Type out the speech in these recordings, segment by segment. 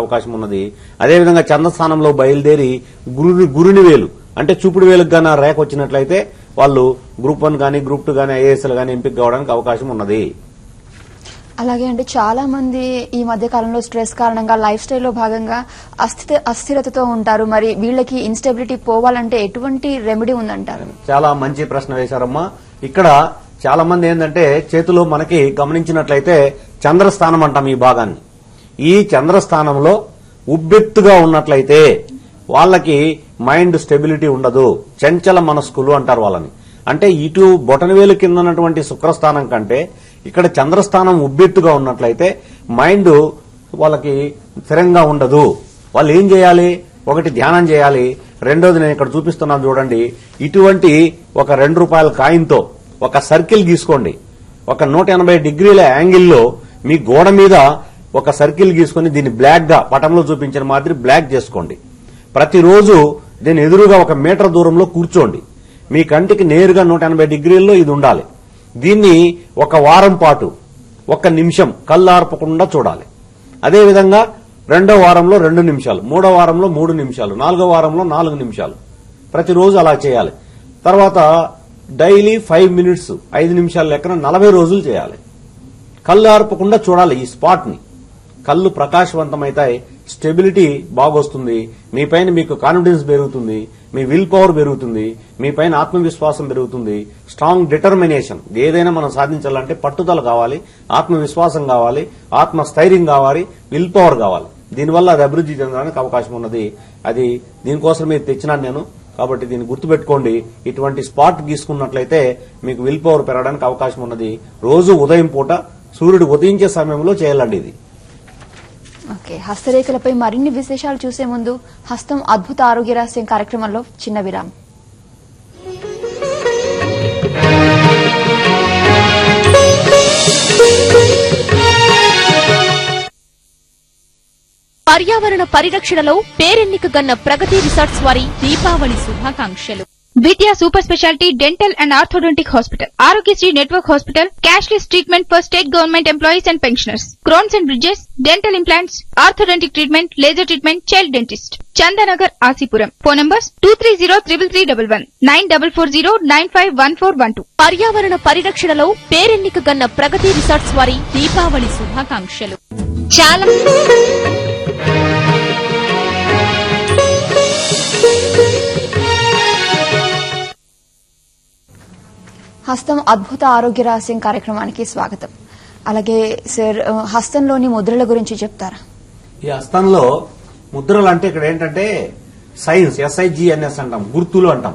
అవకాశం ఉన్నది. అదేవిధంగా చంద్రస్థానంలో బయలుదేరి గురుని వేలు అంటే చూపుడు వేలకు గాన రేఖ వచ్చినట్లయితే వాళ్ళు గ్రూప్ 1 గానీ గ్రూప్ 2 గానీ ఐఏఎస్ఎల్ గానీ ఎంపిక కావడానికి అవకాశం ఉన్నది. అలాగే అంటే చాలా మంది ఈ మధ్య కాలంలో స్ట్రెస్ కారణంగా లైఫ్ స్టైల్లో భాగంగా అస్థిరతతో ఉంటారు. మరి వీళ్ళకి ఇన్స్టెబిలిటీ పోవాలంటే ఎటువంటి రెమెడీ ఉందంటారు? చాలా మంచి ప్రశ్న వేశారమ్మా. ఇక్కడ చాలా మంది ఏంటంటే చేతిలో మనకి గమనించినట్లయితే చంద్రస్థానం అంటాం ఈ భాగాన్ని. ఈ చంద్రస్థానంలో ఉబ్బెత్తుగా ఉన్నట్లయితే వాళ్ళకి మైండ్ స్టెబిలిటీ ఉండదు, చంచల మనస్కులు అంటారు వాళ్ళని. అంటే ఇటు బొటనవేలు కింద ఉన్నటువంటి శుక్రస్థానం కంటే ఇక్కడ చంద్రస్థానం ఉబ్బెత్తుగా ఉన్నట్లయితే మైండ్ వాళ్ళకి స్థిరంగా ఉండదు. వాళ్ళు ఏం చేయాలి? ఒకటి ధ్యానం చేయాలి, రెండోది నేను ఇక్కడ చూపిస్తున్నాను చూడండి. ఇటువంటి ఒక ₹2 కాయిన్తో ఒక సర్కిల్ గీసుకోండి. ఒక 180 డిగ్రీల యాంగిల్లో మీ గోడ మీద ఒక సర్కిల్ గీసుకుని దీన్ని బ్లాక్ గా పటంలో చూపించిన మాదిరి బ్లాక్ చేసుకోండి. ప్రతిరోజు దీని ఎదురుగా 1 మీటర్ దూరంలో కూర్చోండి. మీ కంటికి నేరుగా 180 డిగ్రీల్లో ఇది ఉండాలి. దీన్ని 1 వారం పాటు 1 నిమిషం కళ్ళు ఆర్పకుండా చూడాలి. అదేవిధంగా 2వ వారంలో 2 నిమిషాలు, 3వ వారంలో 3 నిమిషాలు, 4వ వారంలో 4 నిమిషాలు ప్రతిరోజు అలా చేయాలి. తర్వాత డైలీ 5 మినిట్స్ 5 నిమిషాల లెక్కన 40 రోజులు చేయాలి. కళ్ళు ఆర్పకుండా చూడాలి ఈ స్పాట్ ని. కళ్ళు ప్రకాశవంతమైతాయి, స్టెబిలిటీ బాగొస్తుంది, మీ పైన మీకు కాన్ఫిడెన్స్ పెరుగుతుంది, మీ విల్ పవర్ పెరుగుతుంది, మీ పైన ఆత్మవిశ్వాసం పెరుగుతుంది, స్ట్రాంగ్ డిటర్మినేషన్. ఏదైనా మనం సాధించాలంటే పట్టుదల కావాలి, ఆత్మవిశ్వాసం కావాలి, ఆత్మస్థైర్యం కావాలి, విల్ పవర్ కావాలి. దీనివల్ల అది అభివృద్ధి చెందడానికి అవకాశం ఉన్నది. అది దీనికోసం మీరు తెచ్చినాను నేను, కాబట్టి దీన్ని గుర్తుపెట్టుకోండి. ఇటువంటి స్పాట్ గీసుకున్నట్లయితే మీకు విల్ పవర్ పెరగడానికి అవకాశం ఉన్నది. రోజు ఉదయం పూట సూర్యుడు ఉదయించే సమయంలో చేయాలండి ఇది. ఓకే, హస్తరేఖలపై మరిన్ని విశేషాలు చూసే ముందు హస్తం అద్భుత ఆరోగ్య రహస్యం కార్యక్రమంలో చిన్న విరామం. పర్యావరణ పరిరక్షణలో పేరెన్నికగన్న ప్రగతి రిసార్ట్స్ వారి దీపావళి శుభాకాంక్షలు. Vidya super speciality dental and orthodontic hospital, Aarogyasri network hospital, cashless treatment for state government employees and pensioners, crowns and bridges, dental implants, orthodontic treatment, laser treatment, child dentist, Chandanagar, Asipuram. Phone numbers 23033311 9440951412. పర్యావరణ పరిరక్షణలో పేరెన్నికగన్న ప్రగతి రిసార్ట్స్ వారి దీపావళి శుభాకాంక్షలు. చాలా హస్తం అద్భుత ఆరోగ్య రహస్యం కార్యక్రమానికి స్వాగతం. అలాగే సార్, హస్తంలోని ముద్రల గురించి చెప్తారా? ఈ హస్తంలో ముద్రలు అంటే ఇక్కడ ఏంటంటే సైన్స్, SIGNS అంటాం, గుర్తులు అంటాం.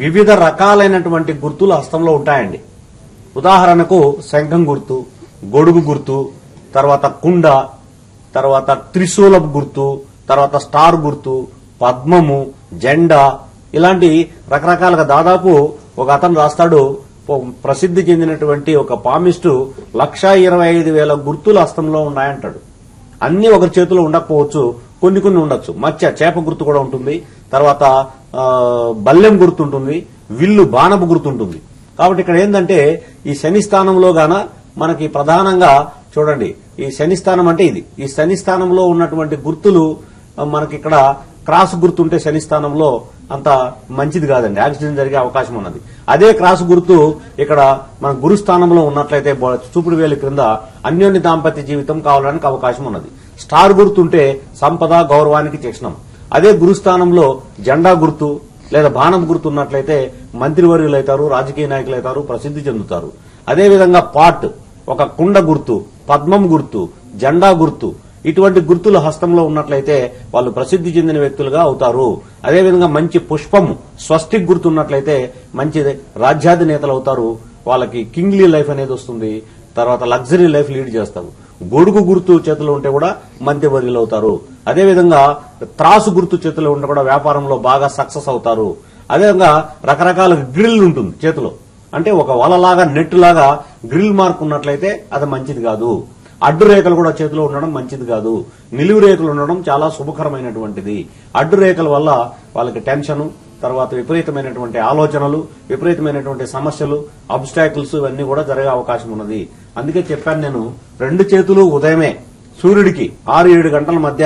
వివిధ రకాలైనటువంటి గుర్తులు హస్తంలో ఉంటాయండి. ఉదాహరణకు శంఖం గుర్తు, గొడుగు గుర్తు, తర్వాత కుండ, తర్వాత త్రిశూలపు గుర్తు, తర్వాత స్టార్ గుర్తు, పద్మము, జెండా, ఇలాంటి రకరకాలుగా దాదాపు ఒక అతను రాస్తాడు, ప్రసిద్ధి చెందినటువంటి ఒక పామిస్టు 1,25,000 గుర్తులు హస్తంలో ఉన్నాయంటాడు. అన్ని ఒకరి చేతిలో ఉండకపోవచ్చు, కొన్ని ఉండొచ్చు. మత్స్య చేప గుర్తు కూడా ఉంటుంది, తర్వాత బల్లెం గుర్తు ఉంటుంది, విల్లు బాణపు గుర్తు ఉంటుంది. కాబట్టి ఇక్కడ ఏంటంటే ఈ శని స్థానంలో గాన మనకి ప్రధానంగా చూడండి, ఈ శని స్థానం అంటే ఇది. ఈ శని స్థానంలో ఉన్నటువంటి గుర్తులు మనకి ఇక్కడ క్రాస్ గుర్తుంటే శని స్థానంలో అంత మంచిది కాదండి, యాక్సిడెంట్ జరిగే అవకాశం ఉన్నది. అదే క్రాస్ గుర్తు ఇక్కడ మన గురుస్థానంలో ఉన్నట్లయితే చూపుడు వేలు క్రింద అన్యోన్య దాంపత్య జీవితం కావడానికి అవకాశం ఉన్నది. స్టార్ గుర్తుంటే సంపద, గౌరవానికి చిహ్నం. అదే గురుస్థానంలో జెండా గుర్తు లేదా బాణం గుర్తు ఉన్నట్లయితే మంత్రివర్యులు అవుతారు, రాజకీయ నాయకులు అవుతారు, ప్రసిద్ధి చెందుతారు. అదేవిధంగా పాట్, ఒక కుండ గుర్తు, పద్మం గుర్తు, జెండా గుర్తు, ఇటువంటి గుర్తులు హస్తంలో ఉన్నట్లయితే వాళ్ళు ప్రసిద్ధి చెందిన వ్యక్తులుగా అవుతారు. అదేవిధంగా మంచి పుష్పము, స్వస్తిక్ గుర్తు ఉన్నట్లయితే మంచి రాజ్యాధినేతలు అవుతారు. వాళ్ళకి కింగ్లీ లైఫ్ అనేది వస్తుంది, తర్వాత లగ్జరీ లైఫ్ లీడ్ చేస్తారు. గొడుగు గుర్తు చేతిలో ఉంటే కూడా మధ్యవర్యులు అవుతారు. అదేవిధంగా త్రాసు గుర్తు చేతిలో ఉంటే కూడా వ్యాపారంలో బాగా సక్సెస్ అవుతారు. అదేవిధంగా రకరకాల గ్రిల్ ఉంటుంది చేతిలో, అంటే ఒక వలలాగా నెట్ లాగా గ్రిల్ మార్క్ ఉన్నట్లయితే అది మంచిది కాదు. అడ్డు రేఖలు కూడా చేతిలో ఉండడం మంచిది కాదు. నిలువు రేఖలు ఉండడం చాలా శుభకరమైనటువంటిది. అడ్డు రేఖల వల్ల వాళ్ళకి టెన్షన్, తర్వాత విపరీతమైనటువంటి ఆలోచనలు, విపరీతమైనటువంటి సమస్యలు, అబ్స్టాకిల్స్ ఇవన్నీ కూడా జరిగే అవకాశం ఉన్నది. అందుకే చెప్పాను నేను, 2 చేతులు ఉదయమే సూర్యుడికి 6-7 గంటల మధ్య